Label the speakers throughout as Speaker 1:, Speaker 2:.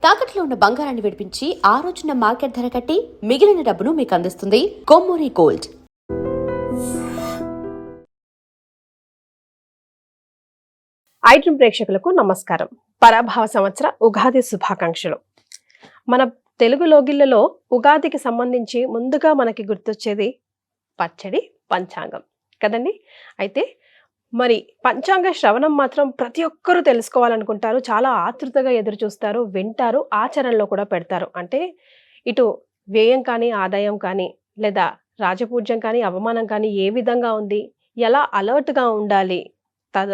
Speaker 1: తాకట్లో ఉన్న బంగారాన్ని విడిపించి ఆ రోజున మార్కెట్ ధర కట్టి మిగిలిన డబ్బును మీకు అందిస్తుంది కొమ్మూరి గోల్డ్.
Speaker 2: ఐడ్రీమ్ ప్రేక్షకులకు నమస్కారం. పరాభవ సంవత్సర ఉగాది శుభాకాంక్షలు. మన తెలుగు లోగిళ్లలో ఉగాదికి సంబంధించి ముందుగా మనకి గుర్తొచ్చేది పచ్చడి, పంచాంగం కదండి. అయితే మరి పంచాంగ శ్రవణం మాత్రం ప్రతి ఒక్కరూ తెలుసుకోవాలనుకుంటారు, చాలా ఆతృతగా ఎదురు చూస్తారు, వింటారు, ఆచరణలో కూడా పెడతారు. అంటే ఇటు వ్యయం కానీ, ఆదాయం కానీ, లేదా రాజపూజ్యం కానీ, అవమానం కానీ ఏ విధంగా ఉంది, ఎలా అలర్ట్గా ఉండాలి,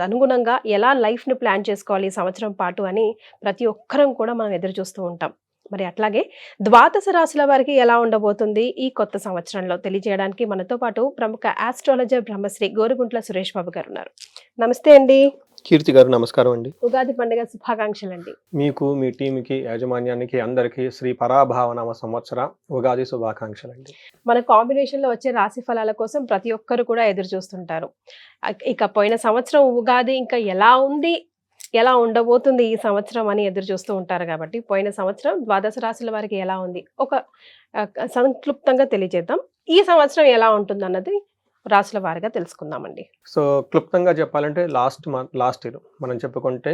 Speaker 2: అనుగుణంగా ఎలా లైఫ్ని ప్లాన్ చేసుకోవాలి ఈ సంవత్సరం పాటు అని ప్రతి ఒక్కరం కూడా మనం ఎదురు చూస్తూ ఉంటాం. మరి అట్లాగే ద్వాదశ రాశుల వారికి ఎలా ఉండబోతుంది ఈ కొత్త సంవత్సరంలో తెలియజేయడానికి మనతో పాటు ప్రముఖ ఆస్ట్రాలజర్ బ్రహ్మశ్రీ గోరుగుంట్ల సురేష్ బాబు గారు ఉన్నారు. నమస్తే అండి.
Speaker 3: కీర్తి గారు నమస్కారం అండి.
Speaker 2: ఉగాది పండుగ శుభాకాంక్షలు అండి.
Speaker 3: మీకు, మీ టీంకి, యాజమాన్యానికి అందరికీ శ్రీ పరాభావనామ సంవత్సర ఉగాది శుభాకాంక్షలు అండి.
Speaker 2: మన కాంబినేషన్ లో వచ్చే రాశి ఫలాల కోసం ప్రతి ఒక్కరు కూడా ఎదురు చూస్తుంటారు. ఇక పోయిన సంవత్సరం ఉగాది ఇంకా ఎలా ఉంది, ఎలా ఉండబోతుంది ఈ సంవత్సరం అని ఎదురు చూస్తూ ఉంటారు. కాబట్టి పోయిన సంవత్సరం ద్వాదశ రాశుల వారికి ఎలా ఉంది ఒక సంక్లుప్తంగా తెలియజేద్దాం. ఈ సంవత్సరం ఎలా ఉంటుంది అన్నది రాశుల వారిగా తెలుసుకుందామండి.
Speaker 3: సో క్లుప్తంగా చెప్పాలంటే లాస్ట్ ఇయర్ మనం చెప్పుకుంటే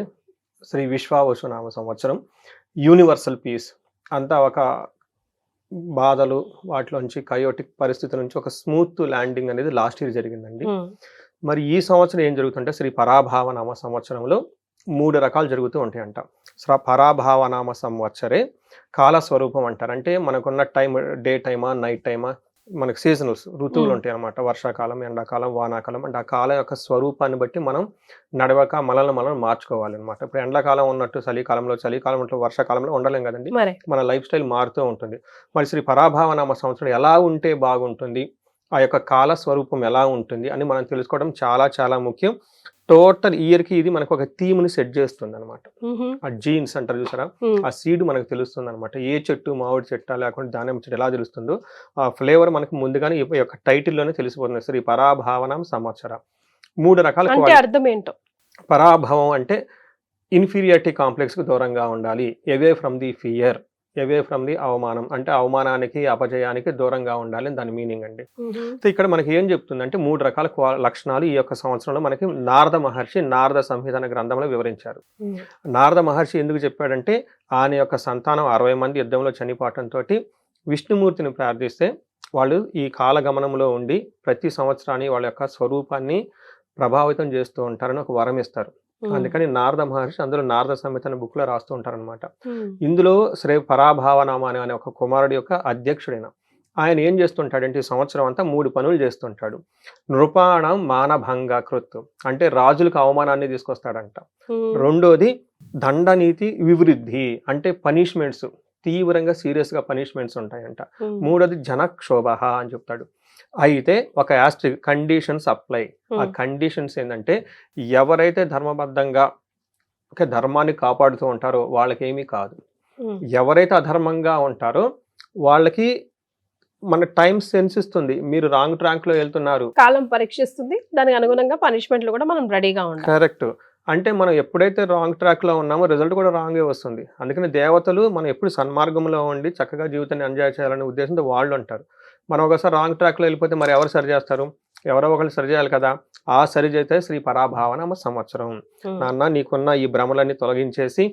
Speaker 3: శ్రీ విశ్వావసునామ సంవత్సరం, యూనివర్సల్ పీస్ అంతా ఒక బాధలు వాటిలోంచి కయోటిక్ పరిస్థితి నుంచి ఒక స్మూత్ ల్యాండింగ్ అనేది లాస్ట్ ఇయర్ జరిగిందండి. మరి ఈ సంవత్సరం ఏం జరుగుతుంటే శ్రీ పరాభావనామ సంవత్సరంలో 3 రకాలు జరుగుతూ ఉంటాయంట. పరాభావనామ సంవత్సరే కాలస్వరూపం అంటారు. అంటే మనకున్న టైం, డే టైమా, నైట్ టైమా, మనకు సీజనల్స్, ఋతువులు ఉంటాయి అన్నమాట. వర్షాకాలం, ఎండాకాలం, వానాకాలం. అంటే ఆ కాలం యొక్క స్వరూపాన్ని బట్టి మనం నడవక మనం మార్చుకోవాలి అనమాట. ఇప్పుడు ఎండాకాలం ఉన్నట్టు చలికాలంలో ఉన్నట్టు వర్షాకాలంలో ఉండలేం కదండి. మన లైఫ్ స్టైల్ మారుతూ ఉంటుంది. మరి శ్రీ పరాభావనామ సంవత్సరం ఎలా ఉంటే బాగుంటుంది, ఆ యొక్క కాల స్వరూపం ఎలా ఉంటుంది అని మనం తెలుసుకోవడం చాలా చాలా ముఖ్యం. టోటల్ ఇయర్ కి ఇది మనకు ఒక థీమ్ ని సెట్ చేస్తుంది అనమాట. ఆ జీన్స్ అంటారు చూసారా, ఆ సీడ్ మనకు తెలుస్తుంది అనమాట. ఏ చెట్టు, మామిడి చెట్టు లేకుంటే దానిమ్మ చెట్టు ఎలా తెలుస్తుందో ఆ ఫ్లేవర్ మనకు ముందుగానే ఈ యొక్క టైటిల్ లోనే తెలిసిపోతుంది. శ్రీ పరాభావనం సంవత్సర. 3 రకాల
Speaker 2: అర్థం ఏంటో.
Speaker 3: పరాభవం అంటే ఇన్ఫీరియారిటీ కాంప్లెక్స్ కు దూరంగా ఉండాలి, away from the fear, away from the అవమానం, అంటే అవమానానికి, అపజయానికి దూరంగా ఉండాలి అని దాని మీనింగ్ అండి. సో ఇక్కడ మనకి ఏం చెప్తుంది అంటే 3 రకాల లక్షణాలు ఈ యొక్క సంవత్సరంలో మనకి నారద మహర్షి నారద సంహిత అనే గ్రంథంలో వివరించారు. నారద మహర్షి ఎందుకు చెప్పాడంటే ఆయన యొక్క సంతానం 60 మంది యుద్ధంలో చనిపోవటంతో విష్ణుమూర్తిని ప్రార్థిస్తే వాళ్ళు ఈ కాలగమనంలో ఉండి ప్రతి సంవత్సరాన్ని వాళ్ళ యొక్క స్వరూపాన్ని ప్రభావితం చేస్తూ ఉంటారని ఒక వరం ఇస్తారు. అందుకని నారద మహర్షి అందులో నారద సంహిత అనే బుక్ లో రాస్తూ ఉంటారనమాట. ఇందులో శ్రీ పరాభావనామ అనే ఒక కుమారుడు యొక్క అధ్యక్షుడైన ఆయన ఏం చేస్తుంటాడంటే ఈ సంవత్సరం అంతా 3 పనులు చేస్తుంటాడు. నృపాణం మానభంగ కృత్, అంటే రాజులకు అవమానాన్ని తీసుకొస్తాడంట. రెండోది దండనీతి వివృద్ధి, అంటే పనిష్మెంట్స్, తీవ్రంగా సీరియస్ గా పనిష్మెంట్స్ ఉంటాయంట. మూడోది జనక్షోభ అని చెప్తాడు. అయితే ఒక యాస్ట్రిక్ కండిషన్స్ అప్లై. ఆ కండిషన్స్ ఏంటంటే ఎవరైతే ధర్మబద్ధంగా ధర్మాన్ని కాపాడుతూ ఉంటారో వాళ్ళకి ఏమీ కాదు, ఎవరైతే అధర్మంగా ఉంటారో వాళ్ళకి మన టైం సెన్స్ ఇస్తుంది, మీరు రాంగ్ ట్రాక్ లో వెళ్తున్నారు,
Speaker 2: కాలం పరీక్షిస్తుంది, దానికి అనుగుణంగా పనిష్మెంట్లు కూడా మనం రెడీగా ఉండాలి.
Speaker 3: కరెక్ట్. అంటే మనం ఎప్పుడైతే రాంగ్ ట్రాక్ లో ఉన్నామో రిజల్ట్ కూడా రాంగే వస్తుంది. అందుకని దేవతలు మనం ఎప్పుడు సన్మార్గంలో ఉండి చక్కగా జీవితాన్ని ఎంజాయ్ చేయాలనే ఉద్దేశంతో వాళ్ళు ఉంటారు. మనం ఒకసారి రాంగ్ ట్రాక్లో వెళ్ళిపోతే మరి ఎవరు సరి చేస్తారు? ఎవరో ఒకళ్ళు సరి చేయాలి కదా. ఆ సరి చేస్తే శ్రీ పరాభావనామ సంవత్సరం. నాన్న నీకున్న ఈ భ్రమలన్నీ తొలగించేసి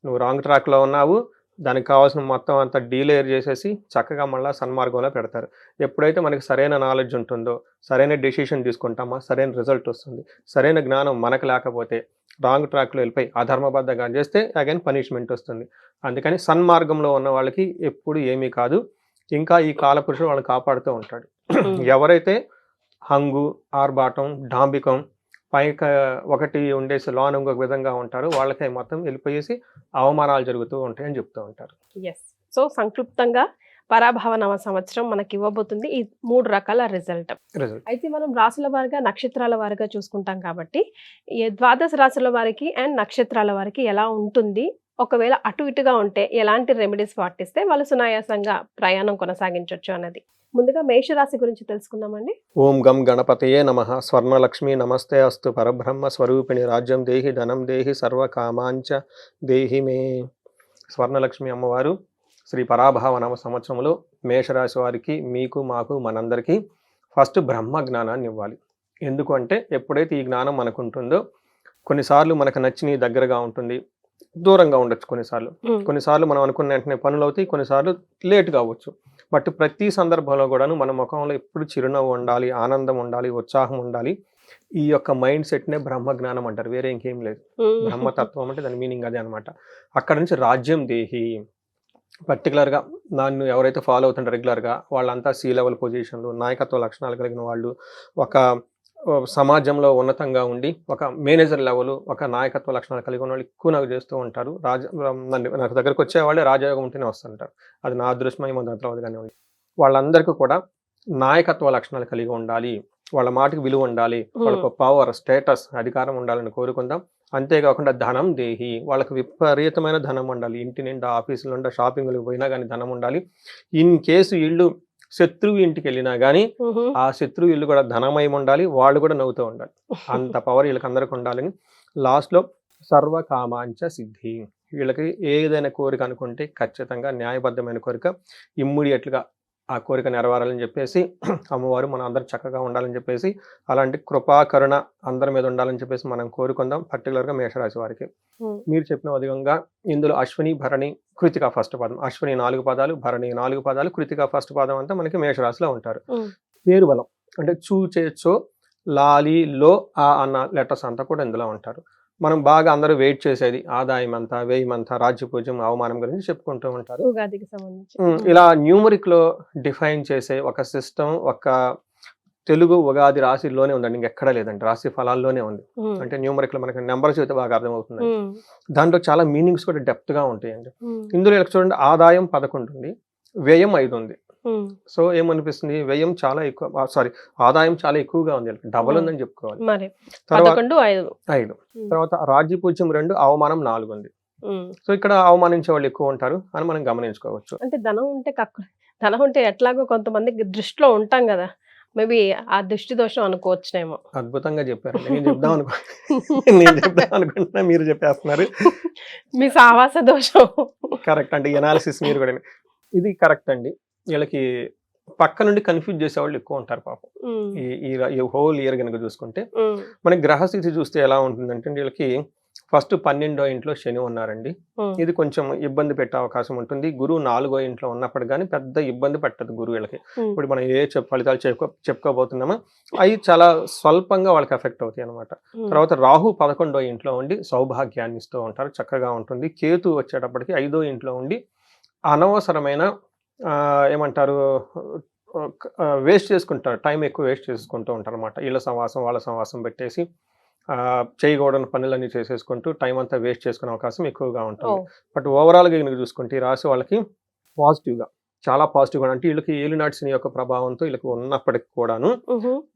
Speaker 3: నువ్వు రాంగ్ ట్రాక్లో ఉన్నావు, దానికి కావాల్సిన మొత్తం అంతా డీలేయర్ చేసేసి చక్కగా మళ్ళీ సన్మార్గంలో పెడతారు. ఎప్పుడైతే మనకి సరైన నాలెడ్జ్ ఉంటుందో, సరైన డెసిషన్ తీసుకుంటామో సరైన రిజల్ట్ వస్తుంది. సరైన జ్ఞానం మనకు లేకపోతే రాంగ్ ట్రాక్లో వెళ్ళిపోయి అధర్మబద్ధంగా చేస్తే అగైన్ పనిష్మెంట్ వస్తుంది. అందుకని సన్మార్గంలో ఉన్న వాళ్ళకి ఎప్పుడు ఏమీ కాదు. ఇంకా ఈ కాలపురుషుడు వాళ్ళని కాపాడుతూ ఉంటాడు. ఎవరైతే హంగు, ఆర్భాటం, డాంబికం, పైక ఒకటి ఉండేసి లోన్ ఇంకొక విధంగా ఉంటారు, వాళ్ళకి మొత్తం వెళ్ళిపోయేసి అవమానాలు జరుగుతూ ఉంటాయి అని చెప్తూ ఉంటారు.
Speaker 2: సో సంక్లుప్తంగా పరాభావనామ సంవత్సరం మనకి ఇవ్వబోతుంది ఈ 3 రకాల రిజల్ట్. అయితే మనం రాశుల వారిగా, నక్షత్రాల వారిగా చూసుకుంటాం కాబట్టి ద్వాదశ రాశుల వారికి అండ్ నక్షత్రాల వారికి ఎలా ఉంటుంది, ఒకవేళ అటు ఇటుగా ఉంటే ఎలాంటి రెమెడీస్ పాటిస్తే వాళ్ళు సునాయాసంగా ప్రయాణం కొనసాగించవచ్చు అన్నది. ముందుగా మేషరాశి గురించి తెలుసుకుందామండి.
Speaker 3: ఓం గం గణపతయే నమః. స్వర్ణలక్ష్మి నమస్తే అస్తు. పరబ్రహ్మ స్వరూపిణి రాజ్యం దేహి ధనం దేహి సర్వ కామాంచ దేహి మే. స్వర్ణలక్ష్మి అమ్మవారు శ్రీ పరాభావ నామ సంవత్సరంలో మేషరాశి వారికి, మీకు, మాకు, మనందరికీ ఫస్ట్ బ్రహ్మ జ్ఞానాన్ని ఇవ్వాలి. ఎందుకు అంటే ఎప్పుడైతే ఈ జ్ఞానం మనకు ఉంటుందో కొన్నిసార్లు మనకు నచ్చిన దగ్గరగా ఉంటుంది, దూరంగా ఉండొచ్చు. కొన్నిసార్లు మనం అనుకున్న వెంటనే పనులు అవుతాయి, కొన్నిసార్లు లేట్గా అవ్వచ్చు. బట్ ప్రతి సందర్భంలో కూడాను మన ముఖంలో ఎప్పుడు చిరునవ్వు ఉండాలి, ఆనందం ఉండాలి, ఉత్సాహం ఉండాలి. ఈ యొక్క మైండ్ సెట్నే బ్రహ్మ జ్ఞానం అంటారు, వేరే ఇంకేం లేదు. బ్రహ్మతత్వం అంటే దాని మీనింగ్ అదే అనమాట. అక్కడ నుంచి రాజ్యం దేహి, పర్టికులర్గా నన్ను ఎవరైతే ఫాలో అవుతుంటారో రెగ్యులర్గా వాళ్ళంతా సీ లెవెల్ పొజిషన్లు, నాయకత్వ లక్షణాలు కలిగిన వాళ్ళు, ఒక సమాజంలో ఉన్నతంగా ఉండి ఒక మేనేజర్ లెవెల్, ఒక నాయకత్వ లక్షణాలు కలిగి ఉన్న వాళ్ళు ఎక్కువ నాకు చేస్తూ ఉంటారు. నాకు దగ్గరకు వచ్చే వాళ్ళే రాజయోగం ఉంటేనే వస్తుంటారు. అది నా అదృష్టమై తర్వాత కానివ్వండి. వాళ్ళందరికీ కూడా నాయకత్వ లక్షణాలు కలిగి ఉండాలి, వాళ్ళ మాటకి విలువ ఉండాలి, వాళ్ళకు పవర్, స్టేటస్, అధికారం ఉండాలని కోరుకుందాం. అంతేకాకుండా ధనం దేహి, వాళ్ళకి విపరీతమైన ధనం ఉండాలి. ఇంటి నిండా, ఆఫీసుల నుండి, షాపింగ్లకు పోయినా కానీ ధనం ఉండాలి. ఇన్ కేసు ఇల్లు శత్రువు ఇంటికి వెళ్ళినా కానీ ఆ శత్రువు ఇల్లు కూడా ధనమయం ఉండాలి, వాళ్ళు కూడా నవ్వుతూ ఉండాలి. అంత పవర్ వీళ్ళకి అందరికి ఉండాలని. లాస్ట్లో సర్వకామాంచ సిద్ధి, వీళ్ళకి ఏదైనా కోరిక అనుకుంటే ఖచ్చితంగా న్యాయబద్ధమైన కోరిక ఇమ్మీడియట్గా ఆ కోరిక నెరవేరాలని చెప్పేసి అమ్మవారు మనం అందరూ చక్కగా ఉండాలని చెప్పేసి, అలాంటి కృపాకరుణ అందరి మీద ఉండాలని చెప్పేసి మనం కోరుకుందాం. పర్టికులర్గా మేషరాశి వారికి మీరు చెప్పిన విధంగా ఇందులో అశ్విని, భరణి, కృతిక ఫస్ట్ పాదం. అశ్విని 4 పదాలు, భరణి 4 పదాలు, కృతిక ఫస్ట్ పాదం అంతా మనకి మేషరాశిలో ఉంటారు. పేరు బలం అంటే చూ, చే, చో, లాలి, లో, ఆ అన్న లెటర్స్ అంతా కూడా ఇందులో ఉంటారు. మనం బాగా అందరూ వెయిట్ చేసేది ఆదాయం అంతా, వ్యయం అంతా, రాజ్యపూజ్యం, అవమానం గురించి చెప్పుకుంటూ ఉంటారు.
Speaker 2: ఉగాదికి సంబంధించి
Speaker 3: ఇలా న్యూమరిక్ లో డిఫైన్ చేసే ఒక సిస్టమ్ ఒక తెలుగు ఉగాది రాశిలోనే ఉందండి, ఇంకెక్కడా లేదండి. రాశి ఫలాల్లోనే ఉంది. అంటే న్యూమరిక్ లో మనకి నెంబర్స్ అయితే బాగా అర్థమవుతుంది. దాంట్లో చాలా మీనింగ్స్ కూడా డెప్త్ గా ఉంటాయండి. ఇందులో ఇలా చూడండి, ఆదాయం 11 ఉంది, వ్యయం 5 ఉంది. సో ఏమనిపిస్తుంది, వ్యయం చాలా ఎక్కువ, సారీ ఆదాయం చాలా ఎక్కువగా ఉంది, డబల్ ఉందని చెప్పుకోవాలి. తర్వాత 5, తర్వాత రాజ్యపూజ్యం 2, అవమానం 4 ఉంది. సో ఇక్కడ అవమానించే వాళ్ళు ఎక్కువ ఉంటారు అని మనం గమనించుకోవచ్చు.
Speaker 2: అంటే ధనం ఉంటే ఎట్లాగో కొంతమంది దృష్టిలో ఉంటాం కదా, మేబీ ఆ దృష్టి దోషం అనుకోవచ్చునేమో.
Speaker 3: అద్భుతంగా చెప్పారు. నేను చెప్దాం అనుకుంటున్నా, మీరు చెప్పేస్తున్నారు.
Speaker 2: మీ సావాస దోషం
Speaker 3: కరెక్ట్ అండి. ఎనాలిసిస్ మీరు కూడా ఇది కరెక్ట్ అండి. వీళ్ళకి పక్క నుండి కన్ఫ్యూజ్ చేసే వాళ్ళు ఎక్కువ ఉంటారు పాపం. ఈ హోల్ ఇయర్ కనుక చూసుకుంటే మనకి గ్రహస్థితి చూస్తే ఎలా ఉంటుందంటే వీళ్ళకి ఫస్ట్ 12వ ఇంట్లో శని ఉన్నారండి. ఇది కొంచెం ఇబ్బంది పెట్టే అవకాశం ఉంటుంది. గురువు 4వ ఇంట్లో ఉన్నప్పుడు కానీ పెద్ద ఇబ్బంది పెట్టదు గురువు వీళ్ళకి. ఇప్పుడు మనం ఏ ఫలితాలు చెప్పుకోబోతున్నామో అవి చాలా స్వల్పంగా వాళ్ళకి ఎఫెక్ట్ అవుతాయి అనమాట. తర్వాత రాహు 11వ ఇంట్లో ఉండి సౌభాగ్యాన్ని ఇస్తూ ఉంటారు, చక్కగా ఉంటుంది. కేతు వచ్చేటప్పటికి 5వ ఇంట్లో ఉండి అనవసరమైన ఏమంటారు వేస్ట్ చేసుకుంటారు, టైం ఎక్కువ వేస్ట్ చేసుకుంటూ ఉంటారు అనమాట. వీళ్ళ సంవాసం వాళ్ళ సంవాసం పెట్టేసి చేయకూడని పనులన్నీ చేసేసుకుంటూ టైం అంతా వేస్ట్ చేసుకునే అవకాశం ఎక్కువగా ఉంటుంది. బట్ ఓవరాల్గా కనుక చూసుకుంటే ఈ రాశి వాళ్ళకి పాజిటివ్గా, చాలా పాజిటివ్గా, అంటే వీళ్ళకి ఏలినాటి శని యొక్క ప్రభావంతో వీళ్ళకి ఉన్నప్పటికి కూడాను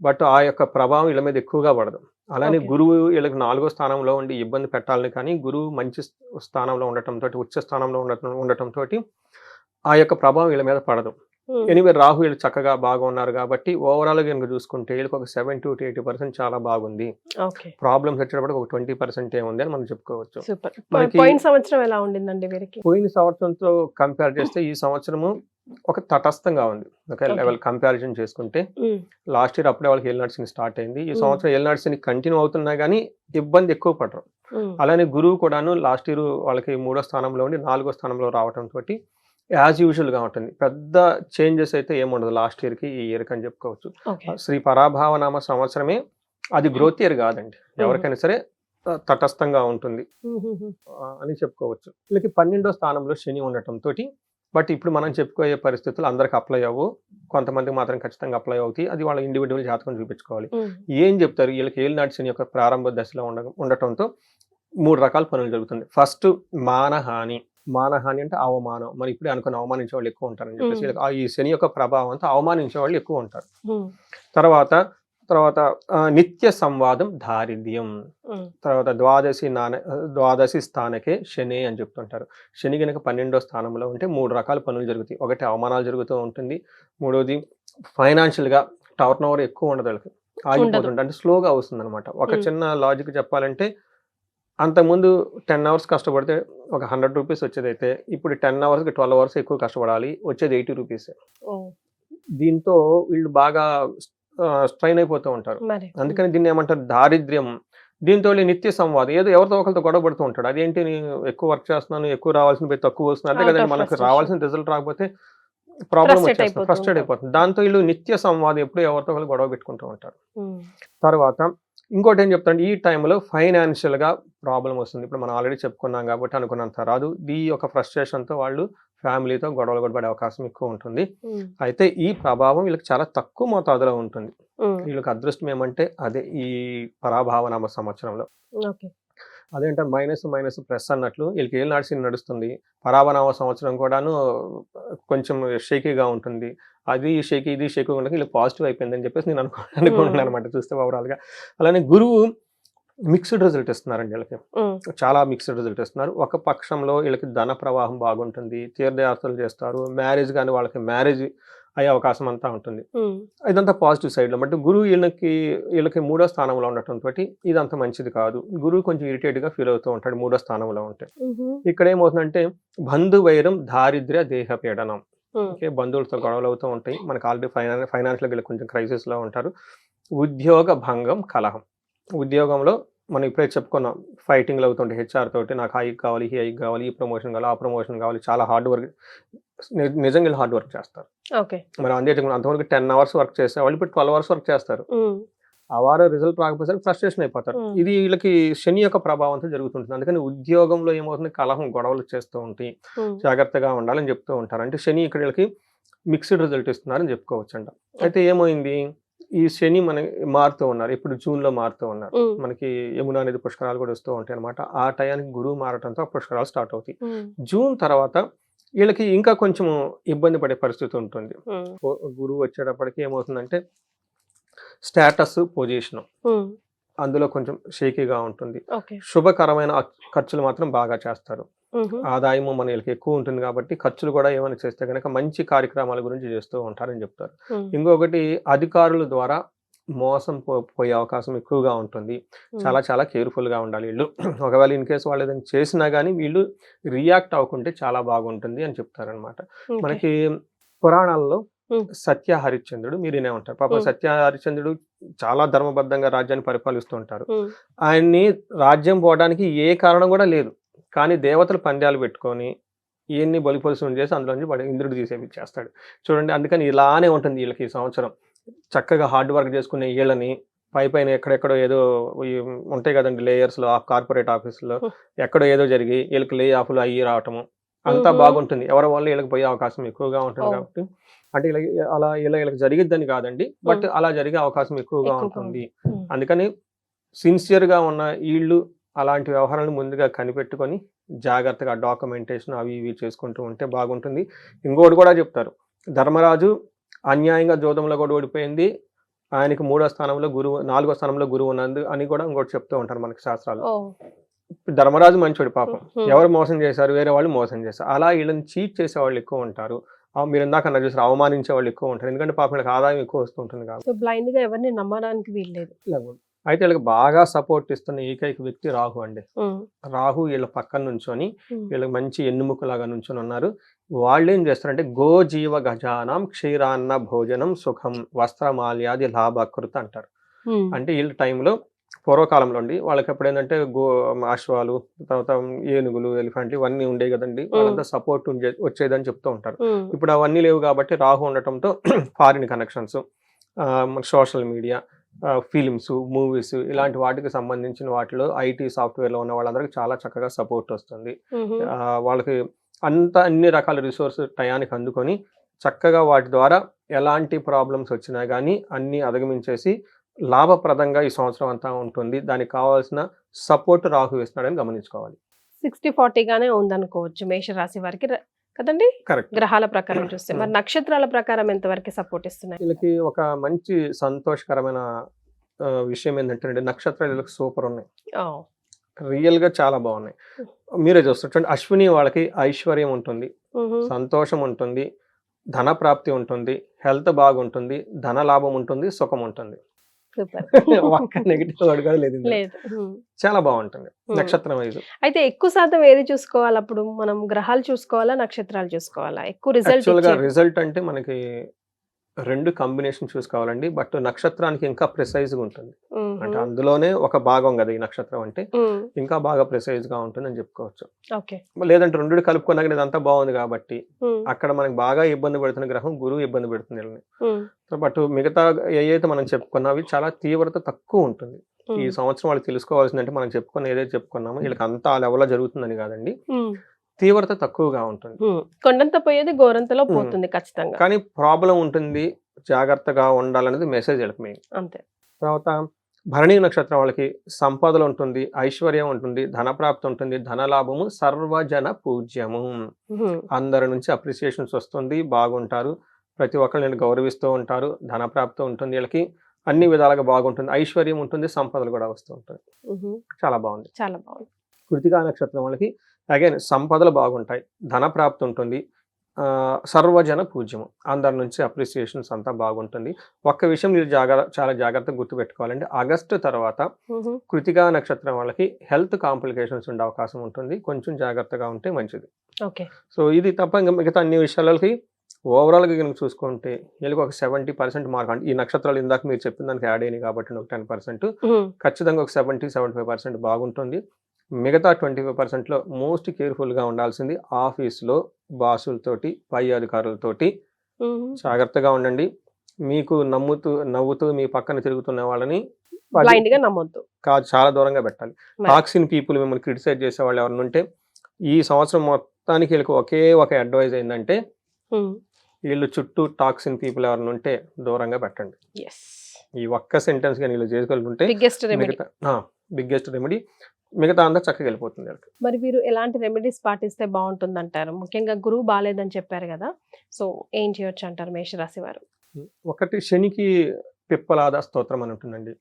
Speaker 3: బట్ ఆ యొక్క ప్రభావం వీళ్ళ మీద ఎక్కువగా పడదు. అలానే గురువు వీళ్ళకి 4వ స్థానంలో ఉండి ఇబ్బంది పెట్టాలని, కానీ గురువు మంచి స్థానంలో ఉండటంతో, ఉచ్చ స్థానంలో ఉండటంతో ఆ యొక్క ప్రభావం వీళ్ళ మీద పడదు. ఎనివే రాహు వీళ్ళు చక్కగా బాగా ఉన్నారు కాబట్టి ఓవరాల్ గా కనుక చూసుకుంటే వీళ్ళకి ఒక 70 to 80% చాలా బాగుంది. ప్రాబ్లమ్స్ వచ్చేటప్పుడు ఒక 20% ఏముంది అని మనం చెప్పుకోవచ్చు.
Speaker 2: పోయిన సంవత్సరం ఎలా ఉండిందండి వీరికి?
Speaker 3: పోయిన సంవత్సరంతో కంపేర్ చేస్తే ఈ సంవత్సరము ఒక తటస్థంగా ఉంది. ఒక లెవెల్ కంపారిజన్ చేసుకుంటే లాస్ట్ ఇయర్ అప్పుడే వాళ్ళకి ఏలినాటి స్టార్ట్ అయింది. ఈ సంవత్సరం ఏలినాటి కంటిన్యూ అవుతున్నా కానీ ఇబ్బంది ఎక్కువ పడరు. అలానే గురువు కూడాను లాస్ట్ ఇయర్ వాళ్ళకి 3వ స్థానంలో ఉండి 4వ స్థానంలో రావటం తోటి యాజ్ యూజువల్ గా ఉంటుంది. పెద్ద చేంజెస్ అయితే ఏముండదు లాస్ట్ ఇయర్ కి ఈ ఇయర్ కి అని చెప్పుకోవచ్చు. శ్రీ పరాభావనామ సంవత్సరమే అది గ్రోత్ ఇయర్ కాదండి, ఎవరికైనా సరే తటస్థంగా ఉంటుంది అని చెప్పుకోవచ్చు. వీళ్ళకి 12వ స్థానంలో శని ఉండటం తోటి, బట్ ఇప్పుడు మనం చెప్పుకోయే పరిస్థితులు అందరికి అప్లై అవ్వు, కొంతమందికి మాత్రం ఖచ్చితంగా అప్లై అవుతాయి. అది వాళ్ళ ఇండివిజువల్ జాతకం చూపించుకోవాలి. ఏం చెప్తారు, వీళ్ళకి ఏలినాటి శని యొక్క ప్రారంభ దశలో ఉండటంతో 3 రకాల పనులు జరుగుతుంది. ఫస్ట్ మానహాని. మానహాని అంటే అవమానం. మనం ఇప్పుడే అనుకుని అవమానించే వాళ్ళు ఎక్కువ ఉంటారని చెప్పేసి ఈ శని యొక్క ప్రభావంతో అవమానించే వాళ్ళు ఎక్కువ ఉంటారు. తర్వాత నిత్య సంవాదం దారిద్ర్యం. తర్వాత ద్వాదశి స్థానకే శని అని చెప్తుంటారు. శని కనుక 12వ స్థానంలో ఉంటే 3 రకాల పనులు జరుగుతాయి. ఒకటి అవమానాలు జరుగుతూ ఉంటుంది, మూడోది ఫైనాన్షియల్ గా టర్న్ ఓవర్ ఎక్కువ ఉండదు, వాళ్ళకి ఆగిపోతుంటే అంటే స్లోగా వస్తుంది అనమాట. ఒక చిన్న లాజిక్ చెప్పాలంటే అంతకుముందు 10 అవర్స్ కష్టపడితే ఒక 100 రూపీస్ వచ్చేదైతే ఇప్పుడు 10 అవర్స్కి 12 అవర్స్ ఎక్కువ కష్టపడాలి, వచ్చేది 80 రూపీసే. దీంతో వీళ్ళు బాగా స్ట్రైన్ అయిపోతూ ఉంటారు.
Speaker 2: మరి
Speaker 3: అందుకని దీన్ని ఏమంటారు, దారిద్ర్యం. దీంతో వీళ్ళు నిత్య సంవాదం, ఏదో ఎవరితో ఒకరితో గొడవ పడుతూ ఉంటాడు. అదేంటి నేను ఎక్కువ వర్క్ చేస్తున్నాను, ఎక్కువ రావాల్సిన పోయి తక్కువ వస్తుంది, అంతే
Speaker 2: Out
Speaker 3: కదండి.
Speaker 2: of
Speaker 3: మనకు
Speaker 2: frustration.
Speaker 3: రావాల్సిన రిజల్ట్ రాకపోతే ప్రాబ్లం
Speaker 2: Frustrate
Speaker 3: వచ్చేస్తుంది,
Speaker 2: అయిపోతూ
Speaker 3: ఫ్రస్ట్రేట్
Speaker 2: ఉంటారు.
Speaker 3: అయిపోతుంది. దాంతో వీళ్ళు నిత్య సంవాదం, ఎప్పుడు ఎవరితో ఒకరు గొడవ పెట్టుకుంటూ ఉంటారు. తర్వాత ఇంకోటి ఏం చెప్తాను, ఈ టైంలో ఫైనాన్షియల్గా ప్రాబ్లం వస్తుంది. ఇప్పుడు మనం ఆల్రెడీ చెప్పుకున్నాం కాబట్టి అనుకున్నంత రాదు. ఈ యొక్క ఫ్రస్ట్రేషన్తో వాళ్ళు ఫ్యామిలీతో గొడవలు కూడా పడే అవకాశం ఎక్కువ ఉంటుంది. అయితే ఈ ప్రభావం వీళ్ళకి చాలా తక్కువ మోతాదులో ఉంటుంది. వీళ్ళకి అదృష్టం ఏమంటే అదే ఈ పరాభావనామ సంవత్సరంలో.
Speaker 2: ఓకే.
Speaker 3: అదేంటే మైనస్ మైనస్ ప్లస్ అన్నట్లు వీళ్ళకి ఏళ్ళు నడిచి నడుస్తుంది. పరాభనామ సంవత్సరం కూడాను కొంచెం షేకీగా ఉంటుంది. అది షేకీ ఇది షేకీ ఉండగా వీళ్ళు పాజిటివ్ అయిపోయిందని చెప్పేసి నేను అనుకుంటున్నాను అనమాట చూస్తే ఓవరాల్గా. అలానే గురువు మిక్స్డ్ రిజల్ట్ ఇస్తున్నారండి వీళ్ళకి, చాలా మిక్స్డ్ రిజల్ట్ ఇస్తున్నారు. ఒక పక్షంలో వీళ్ళకి ధన ప్రవాహం బాగుంటుంది, తీర్థయాత్రలు చేస్తారు, మ్యారేజ్ కానీ వాళ్ళకి మ్యారేజ్ అయ్యే అవకాశం అంతా ఉంటుంది. ఇదంతా పాజిటివ్ సైడ్లో. బట్ గురువు వీళ్ళకి 3వ స్థానంలో ఉండటంతో ఇదంతా మంచిది కాదు. గురువు కొంచెం ఇరిటేట్గా ఫీల్ అవుతూ ఉంటాడు 3వ స్థానంలో ఉంటే. ఇక్కడ ఏమవుతుందంటే బంధువైరం, దారిద్ర్య, దేహపీడనం. ఓకే, బంధువులతో గొడవలు అవుతూ ఉంటాయి. మనకు ఆల్రెడీ ఫైనాన్షియల్గా వీళ్ళకి కొంచెం క్రైసిస్లో ఉంటారు. ఉద్యోగ భంగం, కలహం. ఉద్యోగంలో మనం ఇప్పుడే చెప్పుకున్నాం, ఫైటింగ్లు అవుతుంటాయి హెచ్ఆర్ తోటి. నాకు హైక్ కావాలి, ఈ హైక్ కావాలి, ఈ ప్రమోషన్ కావాలి, ఆ ప్రమోషన్ కావాలి. చాలా హార్డ్ వర్క్, నిజంగా హార్డ్ వర్క్ చేస్తారు.
Speaker 2: ఓకే.
Speaker 3: మనం అంతవరకు 10 అవర్స్ వర్క్ చేసేవాళ్ళు ఇప్పుడు 12 అవర్స్ వర్క్ చేస్తారు. ఆ వారం రిజల్ట్ రాకపోతే ఫ్రస్ట్రేషన్ అయిపోతారు. ఇది వీళ్ళకి శని యొక్క ప్రభావంతో జరుగుతుంటుంది. అందుకని ఉద్యోగంలో ఏమవుతుంది, కలహం, గొడవలు చేస్తూ ఉంటాయి. జాగ్రత్తగా ఉండాలని చెప్తూ ఉంటారు. అంటే శని ఇక్కడ వీళ్ళకి మిక్స్డ్ రిజల్ట్ ఇస్తున్నారని చెప్పుకోవచ్చు అంట. అయితే ఏమైంది, ఈ శని మన మారుతూ ఉన్నారు. ఇప్పుడు జూన్లో మారుతూ ఉన్నారు. మనకి యమునా నది పుష్కరాలు కూడా వస్తూ ఉంటాయి అనమాట. ఆ టయానికి గురువు మారటంతో పుష్కరాలు స్టార్ట్ అవుతాయి. జూన్ తర్వాత వీళ్ళకి ఇంకా కొంచెం ఇబ్బంది పడే పరిస్థితి ఉంటుంది. గురువు వచ్చేటప్పటికి ఏమవుతుందంటే స్టేటస్, పొజిషన్ అందులో కొంచెం షేకీగా ఉంటుంది. శుభకరమైన ఖర్చులు మాత్రం బాగా చేస్తారు. ఆదాయము మన వీళ్ళకి ఎక్కువ ఉంటుంది కాబట్టి ఖర్చులు కూడా ఏమైనా చేస్తే కనుక మంచి కార్యక్రమాల గురించి చేస్తూ ఉంటారని చెప్తారు. ఇంకొకటి అధికారుల ద్వారా మోసం పోయే అవకాశం ఎక్కువగా ఉంటుంది. చాలా చాలా కేర్ఫుల్గా ఉండాలి వీళ్ళు. ఒకవేళ ఇన్ కేసు వాళ్ళు ఏదైనా చేసినా కానీ వీళ్ళు రియాక్ట్ అవ్వకుంటే చాలా బాగుంటుంది అని చెప్తారనమాట. మనకి పురాణాల్లో సత్య హరిశ్చంద్రుడు మీరు వినే ఉంటారు. పాపం సత్య హరిశ్చంద్రుడు చాలా ధర్మబద్ధంగా రాజ్యాన్ని పరిపాలిస్తూ ఉంటారు. ఆయన్ని రాజ్యం పోవడానికి ఏ కారణం కూడా లేదు, కానీ దేవతలు పందాలు పెట్టుకొని ఇవన్నీ బలిపరుసులు చేసి అందులోంచి ఇంద్రుడు తీసేపిచ్చేస్తాడు చూడండి. అందుకని ఇలానే ఉంటుంది వీళ్ళకి ఈ సంవత్సరం. చక్కగా హార్డ్ వర్క్ చేసుకునే వీళ్ళని పైన ఎక్కడెక్కడో ఏదో ఉంటాయి కదండి లేయర్స్లో, కార్పొరేట్ ఆఫీసులో ఎక్కడో ఏదో జరిగి వీళ్ళకి లే ఆఫ్లు అయ్యి రావటము అంతా బాగుంటుంది. ఎవరి వల్ల వీళ్ళకి పోయే అవకాశం ఎక్కువగా ఉంటుంది. కాబట్టి అంటే వీళ్ళకి జరిగిద్దని కాదండి, బట్ అలా జరిగే అవకాశం ఎక్కువగా ఉంటుంది. అందుకని సిన్సియర్గా ఉన్న వీళ్ళు అలాంటి వ్యవహారాలను ముందుగా కనిపెట్టుకొని జాగ్రత్తగా డాక్యుమెంటేషన్ అవి ఇవి చేసుకుంటూ ఉంటే బాగుంటుంది. ఇంకోటి కూడా చెప్తారు, ధర్మరాజు అన్యాయంగా జోదంలో కూడా ఓడిపోయింది, ఆయనకి 3వ స్థానంలో గురువు, 4వ స్థానంలో గురువు ఉన్నది అని కూడా ఇంకోటి చెప్తూ ఉంటారు మనకి శాస్త్రాలు. ధర్మరాజు మంచోడు పాపం, ఎవరు మోసం చేశారు, వేరే వాళ్ళు మోసం చేశారు. అలా వీళ్ళని చీట్ చేసే వాళ్ళు ఎక్కువ ఉంటారు. మీరు ఇందాక అన్నారు చూసారు, అవమానించే వాళ్ళు ఎక్కువ ఉంటారు. ఎందుకంటే పాపం వీళ్ళకి ఆదాయం ఎక్కువ వస్తుంటుంది కాబట్టి
Speaker 2: బ్లైండ్ గా ఎవరిని నమ్మడానికి వీల్లేదు.
Speaker 3: అయితే వీళ్ళకి బాగా సపోర్ట్ ఇస్తున్న ఏకైక వ్యక్తి రాహు అండి. రాహు వీళ్ళ పక్కన నుంచొని వీళ్ళకి మంచి ఎన్నుముకలాగా నుంచొని ఉన్నారు. వాళ్ళు ఏం చేస్తారంటే గోజీవ గజానం క్షీరాన్న భోజనం సుఖం వస్త్రమాల్యాది లాభకృత అంటారు. అంటే వీళ్ళ టైంలో పూర్వకాలంలో అండి వాళ్ళకి ఎప్పుడు ఏంటంటే అశ్వాలు, తర్వాత ఏనుగులు, ఎలిఫెంట్లు ఇవన్నీ ఉండేవి కదండి. వాళ్ళంతా సపోర్ట్ వచ్చేదని చెప్తూ ఉంటారు. ఇప్పుడు అవన్నీ లేవు కాబట్టి రాహు ఉండటంతో foreign connections, social media, films, movies ఇలాంటి వాటికి సంబంధించిన వాటిలో ఐటీ సాఫ్ట్వేర్లో ఉన్న వాళ్ళందరికీ చాలా చక్కగా సపోర్ట్ వస్తుంది. వాళ్ళకి అన్ని రకాల రిసోర్స్ టయానికి అందుకొని చక్కగా వాటి ద్వారా ఎలాంటి ప్రాబ్లమ్స్ వచ్చినా కానీ అన్ని అధిగమించేసి లాభప్రదంగా ఈ సంవత్సరం అంతా ఉంటుంది. దానికి కావాల్సిన సపోర్ట్ రాహు ఇస్తున్నాడని గమనించుకోవాలి.
Speaker 2: 60-40 గానే ఉందనుకోవచ్చు మేషరాశి వారికి కదండి,
Speaker 3: కరెక్ట్.
Speaker 2: గ్రహాల ప్రకారం చూస్తే. మరి నక్షత్రాల ప్రకారం ఎంత వరకు సపోర్ట్ ఇస్తున్నాయి?
Speaker 3: వీళ్ళకి ఒక మంచి సంతోషకరమైన విషయం ఏంటంటే నక్షత్రాలు వీళ్ళకి సూపర్ ఉన్నాయి, రియల్ గా చాలా బాగున్నాయి. మీరే చూస్తుంటే అశ్విని వాళ్ళకి ఐశ్వర్యం ఉంటుంది, సంతోషం ఉంటుంది, ధన ప్రాప్తి ఉంటుంది, హెల్త్ బాగుంటుంది, ధన లాభం ఉంటుంది, సుఖం ఉంటుంది.
Speaker 2: సూపర్.
Speaker 3: ఒక్క నెగిటివ్ వర్డ్ కూడా లేదు ఇందులో.
Speaker 2: లేదు.
Speaker 3: చాలా బాగుంటుంది నక్షత్రం వైజ్.
Speaker 2: అయితే ఎక్కువ శాతం ఏది చూసుకోవాలి అప్పుడు? మనం గ్రహాలు చూసుకోవాలా, నక్షత్రాలు చూసుకోవాలా? ఎక్కువ రిజల్ట్
Speaker 3: యాక్చువల్ గా రిజల్ట్ అంటే మనకి 2 కాంబినేషన్ చూసుకోవాలండి. బట్ నక్షత్రానికి ఇంకా ప్రిసైజ్ గా ఉంటుంది. అంటే అందులోనే ఒక భాగం కదా ఈ నక్షత్రం అంటే, ఇంకా బాగా ప్రిసైజ్ గా ఉంటుంది అని చెప్పుకోవచ్చు.
Speaker 2: ఓకే.
Speaker 3: లేదంటే 2 కలుపుకున్నా కానీ ఇదంతా బాగుంది కాబట్టి అక్కడ మనకి బాగా ఇబ్బంది పెడుతున్న గ్రహం గురువు ఇబ్బంది పెడుతుంది వీళ్ళని. బట్ మిగతా ఏదైతే మనం చెప్పుకున్నావి చాలా తీవ్రత తక్కువ ఉంటుంది. ఈ సంవత్సరం వాళ్ళకి తెలుసుకోవాల్సిందంటే మనం చెప్పుకున్న ఏదైతే చెప్పుకున్నామో వీళ్ళకి అంతా ఆ లెవెల్లో జరుగుతుందని కాదండి, తీవ్రత తక్కువగా ఉంటుంది.
Speaker 2: కొండంత పోయేది గోరంతలో పోతుంది ఖచ్చితంగా.
Speaker 3: కానీ ప్రాబ్లం ఉంటుంది, జాగ్రత్తగా ఉండాలనేది మెసేజ్ వీళ్ళకి మెయిన్.
Speaker 2: అంతే.
Speaker 3: తర్వాత భరణి నక్షత్రం వాళ్ళకి సంపదలు ఉంటుంది, ఐశ్వర్యం ఉంటుంది, ధనప్రాప్తి ఉంటుంది, ధనలాభము, సర్వజన పూజ్యము, అందరి నుంచి అప్రిసియేషన్స్ వస్తుంది, బాగుంటారు, ప్రతి ఒక్కరు నేను గౌరవిస్తూ ఉంటారు, ధనప్రాప్తి ఉంటుంది, వీళ్ళకి అన్ని విధాలుగా బాగుంటుంది, ఐశ్వర్యం ఉంటుంది, సంపదలు కూడా వస్తూ ఉంటుంది. చాలా బాగుంది.
Speaker 2: చాలా బాగుంది.
Speaker 3: కృతికా నక్షత్రం వాళ్ళకి అగైన్ సంపదలు బాగుంటాయి, ధనప్రాప్తి ఉంటుంది, సర్వజన పూజ్యము, అందరి నుంచి అప్రిసియేషన్స్ అంతా బాగుంటుంది. ఒక్క విషయం మీరు చాలా జాగ్రత్తగా గుర్తుపెట్టుకోవాలండి, ఆగస్టు తర్వాత కృతికా నక్షత్రం వాళ్ళకి హెల్త్ కాంప్లికేషన్స్ ఉండే అవకాశం ఉంటుంది, కొంచెం జాగ్రత్తగా ఉంటే మంచిది.
Speaker 2: ఓకే.
Speaker 3: సో ఇది తప్ప ఇంకా మిగతా అన్ని విషయాలకి ఓవరాల్గా కనుక చూసుకుంటే వీళ్ళకి ఒక 70% మార్క్. అంటే ఈ నక్షత్రాలు ఇందాక మీరు చెప్పిన దానికి యాడ్ అయినాయి కాబట్టి ఒక 10%, ఖచ్చితంగా ఒక 70-75% బాగుంటుంది. మిగతా 25%లో మోస్ట్ కేర్ఫుల్గా ఉండాల్సింది ఆఫీస్లో బాసులతోటి, పై అధికారులతోటి జాగ్రత్తగా ఉండండి. మీకు నవ్వుతూ మీ పక్కన తిరుగుతున్న వాళ్ళని
Speaker 2: బ్లైండ్ గా నమ్మొద్దు,
Speaker 3: కాదు చాలా దూరంగా పెట్టాలి. టాక్సిన్ పీపుల్, మిమ్మల్ని క్రిటిసైజ్ చేసే వాళ్ళు ఎవరైనా ఉంటే ఈ సంవత్సరం మొత్తానికి వీళ్ళకి ఒకే ఒక అడ్వైజ్ ఏంటంటే వీళ్ళు చుట్టూ టాక్సిన్ పీపుల్ ఎవరైనా ఉంటే దూరంగా పెట్టండి. ఈ ఒక్క సెంటెన్స్ గా వీళ్ళు చేసుకోగలుగుతుంటే బిగ్గెస్ట్ రెమెడీ, మిగతా అంతా చక్కగా వెళ్ళిపోతుంది.
Speaker 2: మరి వీరు ఎలాంటి రెమెడీస్ పాటిస్తే బాగుంటుంది అంటారు? ముఖ్యంగా గురువు బాగాలేదని చెప్పారు కదా, సో ఏం చేయొచ్చు అంటారు మేషరాశి వారు?
Speaker 3: ఒకటి శనికి పిప్పలాద స్తోత్రం అని ఉంటుందండి.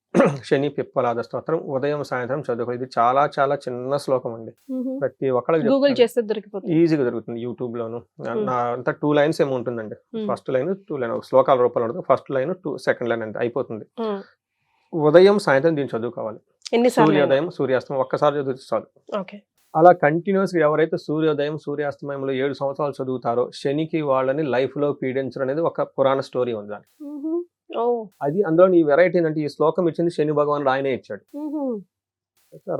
Speaker 3: శని పిప్పలాద స్తోత్రం ఉదయం సాయంత్రం చదువుకో. ఇది చాలా చాలా చిన్న శ్లోకం అండి, ప్రతి ఒక్కరికి
Speaker 2: గూగుల్ చేస్తే దొరికిపోతుంది,
Speaker 3: ఈజీగా దొరుకుతుంది. యూట్యూబ్ లోను అంతా 2 లైన్స్ ఏమో ఉంటుందండి. ఫస్ట్ లైన్ 2 లైన్ శ్లోకాల రూపంలో ఉంటుంది. ఫస్ట్ లైన్ 2 సెకండ్ లైన్ అంతే అయిపోతుంది. ఉదయం సాయంత్రం దీన్ని చదువుకోవాలి. సూర్యోదయం సూర్యాస్తమయం ఒక్కసారి చదివితే చాలు. అలా కంటిన్యూస్ గా ఎవరైతే సూర్యోదయం సూర్యాస్తమయంలో 7 సంవత్సరాలు చదువుతారో శనికి వాళ్ళని లైఫ్ లో పీడించడం అనేది ఒక పురాణ స్టోరీ ఉంది. అది అందులో ఈ వెరైటీ ఏంటంటే ఈ శ్లోకం ఇచ్చింది శని భగవానుడు, ఆయనే ఇచ్చాడు.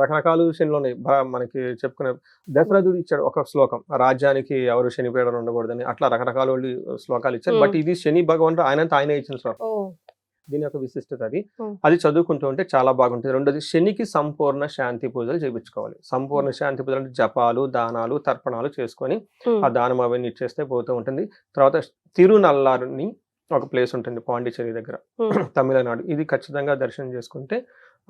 Speaker 3: రకరకాలు శనిలో ఉన్నాయి. మనకి చెప్పుకునే దశరథుడు ఇచ్చాడు ఒక శ్లోకం, రాజ్యానికి ఎవరు శని పీడన ఉండకూడదని, అట్లా రకరకాల శ్లోకాలు ఇచ్చారు. బట్ ఇది శని భగవానుడు ఆయనే ఇచ్చిన శ్లోకం. దీని యొక్క విశిష్టత అది చదువుకుంటూ ఉంటే చాలా బాగుంటుంది. రెండోది శనికి సంపూర్ణ శాంతి పూజలు చేయించుకోవాలి. సంపూర్ణ శాంతి పూజలు అంటే జపాలు, దానాలు, తర్పణాలు చేసుకొని ఆ దానం అవన్నీ ఇచ్చేస్తే పోతూ ఉంటుంది. తర్వాత తిరునల్లారుని ఒక ప్లేస్ ఉంటుంది పాండిచ్చేరి దగ్గర, తమిళనాడు. ఇది ఖచ్చితంగా దర్శనం చేసుకుంటే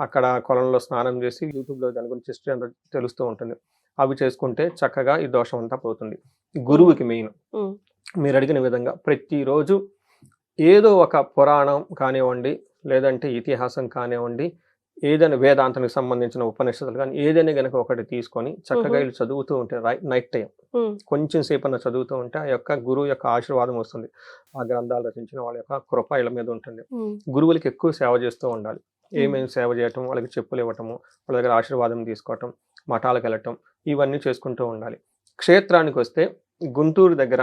Speaker 3: అక్కడ కొలంలో స్నానం చేసి యూట్యూబ్ లో దాని గురించి హిస్టరీ అంతా తెలుస్తూ ఉంటుంది. అవి చేసుకుంటే చక్కగా ఈ దోషం అంతా పోతుంది. గురువుకి మెయిన్ మీరు అడిగిన విధంగా ప్రతిరోజు ఏదో ఒక పురాణం కానివ్వండి, లేదంటే ఇతిహాసం కానివ్వండి, ఏదైనా వేదాంతానికి సంబంధించిన ఉపనిషత్తులు కానీ ఏదైనా కనుక ఒకటి తీసుకొని చక్కగా వీళ్ళు చదువుతూ ఉంటే నైట్ టైం కొంచెం సేపు అన్న చదువుతూ ఉంటే ఆ యొక్క గురువు యొక్క ఆశీర్వాదం వస్తుంది. ఆ గ్రంథాలు రచించిన వాళ్ళ యొక్క కృప వీళ్ళ మీద ఉంటుంది. గురువులకి ఎక్కువ సేవ చేస్తూ ఉండాలి. ఏమేమి సేవ చేయటం, వాళ్ళకి చెప్పులు ఇవ్వటము, వాళ్ళ దగ్గర ఆశీర్వాదం తీసుకోవటం, మఠాలకు వెళ్ళటం, ఇవన్నీ చేసుకుంటూ ఉండాలి. క్షేత్రానికి వస్తే గుంటూరు దగ్గర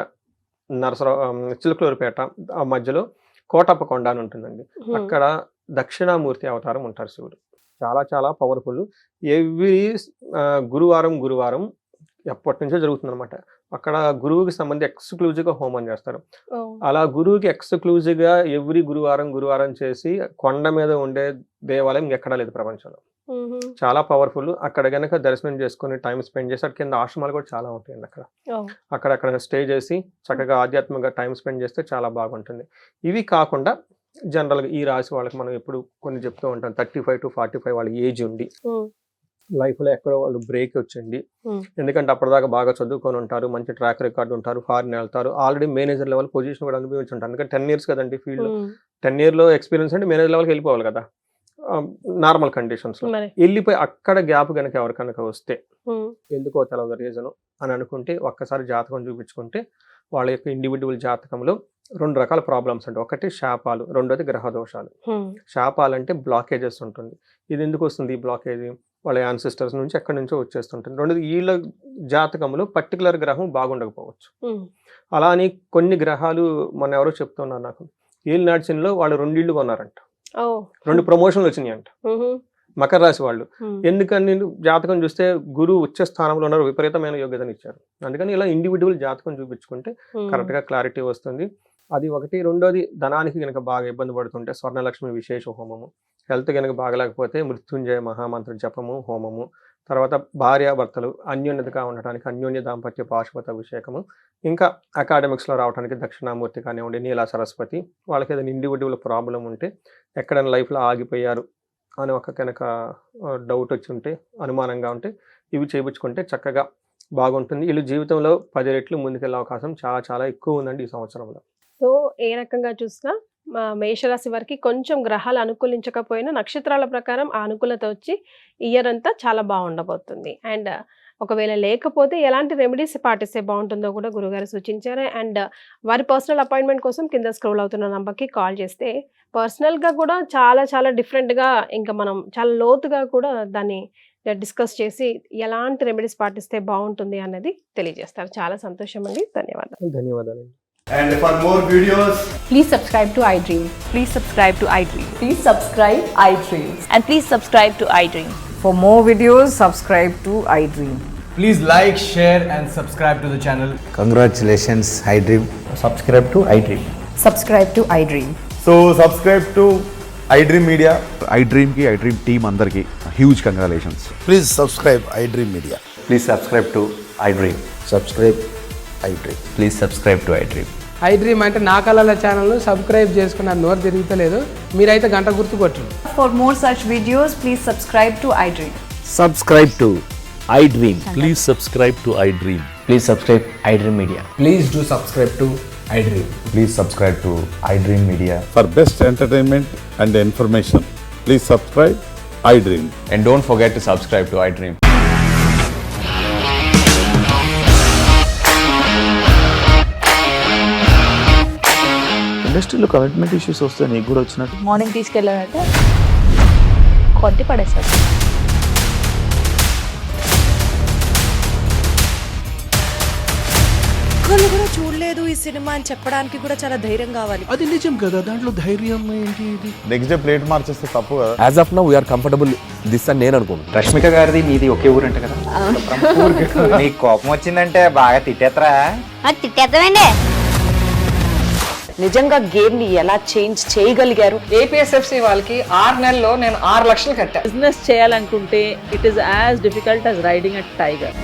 Speaker 3: చిలుకలూరుపేట ఆ మధ్యలో కోటప్పకొండ అని ఉంటుందండి. అక్కడ దక్షిణామూర్తి అవతారం ఉంటారు శివుడు. చాలా చాలా పవర్ఫుల్. ఎవ్రీ గురువారం ఎప్పటి నుంచో జరుగుతుంది అనమాట. అక్కడ గురువుకి సంబంధించి ఎక్స్క్లూజివ్ గా హోమం చేస్తారు. అలా గురువుకి ఎక్స్క్లూజివ్ గా ఎవ్రీ గురువారం చేసి కొండ మీద ఉండే దేవాలయం ఎక్కడా లేదు ప్రపంచంలో. చాలా పవర్ఫుల్. అక్కడ గనక దర్శనం చేసుకుని టైం స్పెండ్ చేసి అక్కడ కింద ఆశ్రమాలు కూడా చాలా ఉంటాయండి. అక్కడ స్టే చేసి చక్కగా ఆధ్యాత్మికంగా టైం స్పెండ్ చేస్తే చాలా బాగుంటుంది. ఇవి కాకుండా జనరల్ గా ఈ రాశి వాళ్ళకి మనం ఎప్పుడు కొన్ని చెప్తూ ఉంటాం, 35 to 45 వాళ్ళ ఏజ్ ఉండి లైఫ్ లో ఎక్కడో వాళ్ళు బ్రేక్ వచ్చింది. ఎందుకంటే అప్పటిదాకా బాగా చదువుకొని ఉంటారు, మంచి ట్రాక్ రికార్డ్ ఉంటారు, ఫారిన్ వెళ్తారు, ఆల్రెడీ మేనేజర్ లెవెల్ పొజిషన్ కూడా అనుభవించి ఉంటారు. ఎందుకంటే 10 years కదండి ఫీల్డ్ లో. 10 years లో ఎక్స్పీరియన్స్ అంటే మేనేజర్ లెవెల్కి వెళ్ళిపోవాలి కదా నార్మల్ కండిషన్స్ లో. వెళ్ళిపోయి అక్కడ గ్యాప్ కనుక ఎవరికనుక వస్తే ఎందుకో తెలవదు రీజన్ అని అనుకుంటే ఒక్కసారి జాతకం చూపించుకుంటే వాళ్ళ యొక్క ఇండివిజువల్ జాతకంలో 2 రకాల ప్రాబ్లమ్స్ ఉంటాయి. ఒకటి శాపాలు, రెండోది గ్రహ దోషాలు. శాపాలు అంటే బ్లాకేజెస్ ఉంటుంది. ఇది ఎందుకు వస్తుంది ఈ బ్లాకేజ్? వాళ్ళ యాన్సిస్టర్స్ నుంచి ఎక్కడి నుంచో వచ్చేస్తుంటుంది. రెండోది వీళ్ళ జాతకంలో పర్టికులర్ గ్రహం బాగుండకపోవచ్చు. అలా అని కొన్ని గ్రహాలు మొన్న ఎవరో చెప్తున్నారు నాకు, ఏలినాడ్సిన్లో వాళ్ళు 2 ఇళ్ళు కొన్నారంట, 2 ప్రమోషన్లు వచ్చినాయంట మకర రాశి వాళ్ళు. ఎందుకని జాతకం చూస్తే గురువు ఉచ్చ స్థానంలో ఉన్నారు, విపరీతమైన యోగ్యతను ఇచ్చారు. అందుకని ఇలా ఇండివిజువల్ జాతకం చూపించుకుంటే కరెక్ట్గా క్లారిటీ వస్తుంది. అది ఒకటి. రెండోది ధనానికి కనుక బాగా ఇబ్బంది పడుతుంటే స్వర్ణలక్ష్మి విశేష హోమము, హెల్త్ కనుక బాగలేకపోతే మృత్యుంజయ మహామంత్ర జపము హోమము, తర్వాత భార్యాభర్తలు అన్యోన్యతగా ఉండటానికి అన్యోన్య దాంపత్య పాశుపత అభిషేకము, ఇంకా అకాడమిక్స్లో రావడానికి దక్షిణామూర్తి కానివ్వండి, నీలా సరస్వతి, వాళ్ళకి ఏదైనా ఇండివిజువల్ ప్రాబ్లం ఉంటే ఎక్కడైనా లైఫ్లో ఆగిపోయారు అని ఒక కనుక డౌట్ వచ్చి ఉంటే, అనుమానంగా ఉంటే ఇవి చేయించుకుంటే చక్కగా బాగుంటుంది. వీళ్ళు జీవితంలో 10 రెట్లు ముందుకెళ్ళే అవకాశం చాలా చాలా ఎక్కువ ఉందండి ఈ సంవత్సరంలో.
Speaker 2: సో ఏ రకంగా చూసినా మేషరాశి వారికి కొంచెం గ్రహాలు అనుకూలించకపోయినా నక్షత్రాల ప్రకారం ఆ అనుకూలత వచ్చి ఇయర్ అంతా చాలా బాగుండబోతుంది. అండ్ ఒకవేళ లేకపోతే ఎలాంటి రెమెడీస్ పాటిస్తే బాగుంటుందో కూడా గురుగారు సూచించారు. అండ్ వారి పర్సనల్ అపాయింట్మెంట్ కోసం కింద స్క్రోల్ అవుతున్న నంబర్కి కాల్ చేస్తే పర్సనల్గా కూడా చాలా చాలా డిఫరెంట్గా, ఇంకా మనం చాలా లోతుగా కూడా దాన్ని డిస్కస్ చేసి ఎలాంటి రెమెడీస్ పాటిస్తే బాగుంటుంది అన్నది తెలియజేస్తారు. చాలా సంతోషం అండి, ధన్యవాదాలు.
Speaker 3: ధన్యవాదాలు.
Speaker 4: And for more videos,
Speaker 5: Please subscribe to iDream.
Speaker 6: Please subscribe to iDream.
Speaker 5: Please subscribe iDream.
Speaker 6: And please subscribe to iDream.
Speaker 5: For more videos, subscribe to iDream.
Speaker 4: please like, share and subscribe to the channel.
Speaker 7: Congratulations, iDream.
Speaker 4: Subscribe to iDream.
Speaker 5: Subscribe to iDream.
Speaker 4: So subscribe to iDream Media.
Speaker 8: iDream ki iDream team andarki huge congratulations.
Speaker 7: Please subscribe iDream Media.
Speaker 9: Please subscribe to iDream.
Speaker 7: Subscribe iDream.
Speaker 9: Please subscribe to iDream.
Speaker 10: iDream అంటే నా కళల channel subscribe చేసుకున్న నోరు తిరుగుతలేదు, మీరైతే గంట గుర్తు కొట్టండి.
Speaker 5: For more such videos, please subscribe to iDream.
Speaker 9: Subscribe to iDream.
Speaker 11: Please subscribe to iDream.
Speaker 9: Please subscribe iDream Media.
Speaker 4: Please do subscribe to iDream.
Speaker 9: Please subscribe to iDream Media.
Speaker 8: For best entertainment and information, please subscribe iDream.
Speaker 9: And don't forget to subscribe to iDream.
Speaker 11: ఇండస్ట్రీలో commitment issues వస్తే నీకు కూడా వచ్చినట్టు
Speaker 6: morning తీసుకెళ్ళాలంటే కొట్టి పడేసాడు.
Speaker 12: ఒక్కళ్ళు కూడా చూడలేదు ఈ సినిమా అని చెప్పడానికి కూడా చాలా ధైర్యం కావాలి.
Speaker 11: అది నిజం కదా, దాంట్లో ధైర్యం ఏంటి? ఇది
Speaker 8: నెక్స్ట్ డే ప్లేట్ మార్చేస్తే తప్పు కదా.
Speaker 9: As of now we are comfortable this అని నేను అనుకుంటున్నాను.
Speaker 4: రష్మిక గారిది మీది ఒకే ఊరంట కదా.
Speaker 7: నీకు కోపం వచ్చిందంటే బాగా తిట్టేత్తరా?
Speaker 6: తిట్టేద్దామండి.
Speaker 5: నిజంగా గేమ్ ని ఎలా చేంజ్ చేయగలిగారు?
Speaker 10: ఏపీఎస్ఎఫ్సి వాళ్ళకి 6 నెలల్లో నేను 6 లక్షలు కట్టా.
Speaker 6: బిజినెస్ చేయాలనుకుంటే it is as difficult as riding a tiger.